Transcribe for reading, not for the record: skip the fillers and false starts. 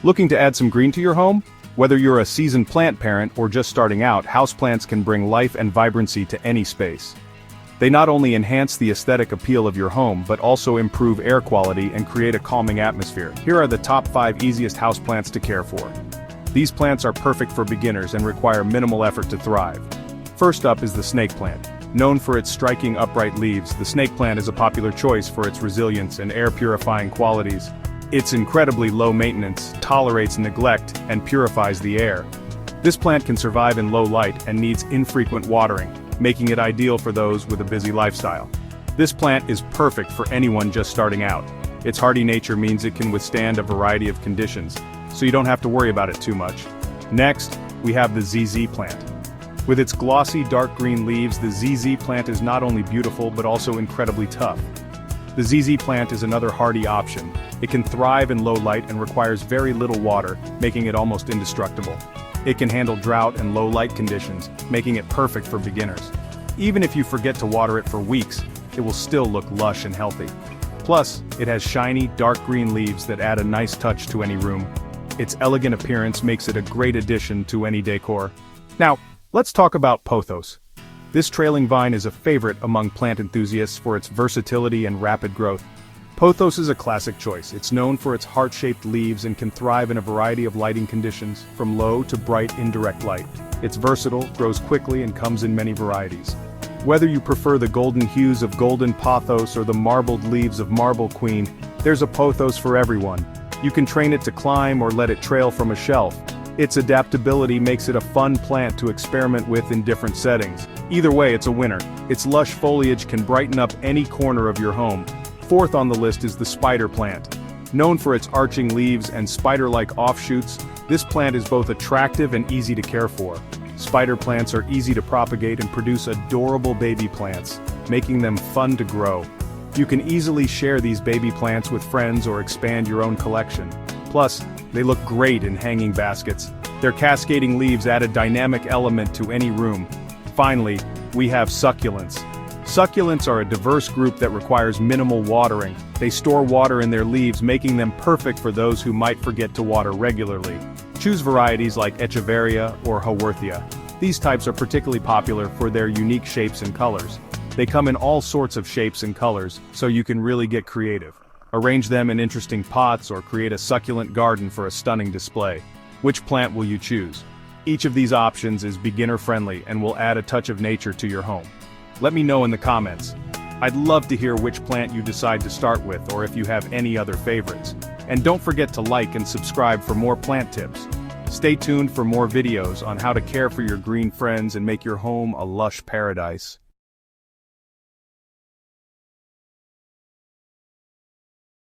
Looking to add some green to your home? Whether you're a seasoned plant parent or just starting out, houseplants can bring life and vibrancy to any space. They not only enhance the aesthetic appeal of your home but also improve air quality and create a calming atmosphere. Here are the top 5 easiest houseplants to care for. These plants are perfect for beginners and require minimal effort to thrive. First up is the snake plant. Known for its striking upright leaves, the snake plant is a popular choice for its resilience and air-purifying qualities. It's incredibly low maintenance, tolerates neglect, and purifies the air. This plant can survive in low light and needs infrequent watering, making it ideal for those with a busy lifestyle. This plant is perfect for anyone just starting out. Its hardy nature means it can withstand a variety of conditions, so you don't have to worry about it too much. Next, we have the ZZ plant. With its glossy dark green leaves, the ZZ plant is not only beautiful but also incredibly tough. The ZZ plant is another hardy option. It can thrive in low light and requires very little water, making it almost indestructible. It can handle drought and low light conditions, making it perfect for beginners. Even if you forget to water it for weeks, it will still look lush and healthy. Plus, it has shiny, dark green leaves that add a nice touch to any room. Its elegant appearance makes it a great addition to any decor. Now, let's talk about pothos. This trailing vine is a favorite among plant enthusiasts for its versatility and rapid growth. Pothos is a classic choice. It's known for its heart-shaped leaves and can thrive in a variety of lighting conditions, from low to bright indirect light. It's versatile, grows quickly, and comes in many varieties. Whether you prefer the golden hues of golden pothos or the marbled leaves of marble queen, there's a pothos for everyone. You can train it to climb or let it trail from a shelf. Its adaptability makes it a fun plant to experiment with in different settings. Either way, it's a winner. Its lush foliage can brighten up any corner of your home. Fourth on the list is the spider plant. Known for its arching leaves and spider-like offshoots, this plant is both attractive and easy to care for. Spider plants are easy to propagate and produce adorable baby plants, making them fun to grow. You can easily share these baby plants with friends or expand your own collection. Plus, they look great in hanging baskets. Their cascading leaves add a dynamic element to any room. Finally, we have succulents. Succulents are a diverse group that requires minimal watering. They store water in their leaves, making them perfect for those who might forget to water regularly. Choose varieties like Echeveria or Haworthia. These types are particularly popular for their unique shapes and colors. They come in all sorts of shapes and colors, so you can really get creative. Arrange them in interesting pots or create a succulent garden for a stunning display. Which plant will you choose? Each of these options is beginner-friendly and will add a touch of nature to your home. Let me know in the comments. I'd love to hear which plant you decide to start with or if you have any other favorites. And don't forget to like and subscribe for more plant tips. Stay tuned for more videos on how to care for your green friends and make your home a lush paradise.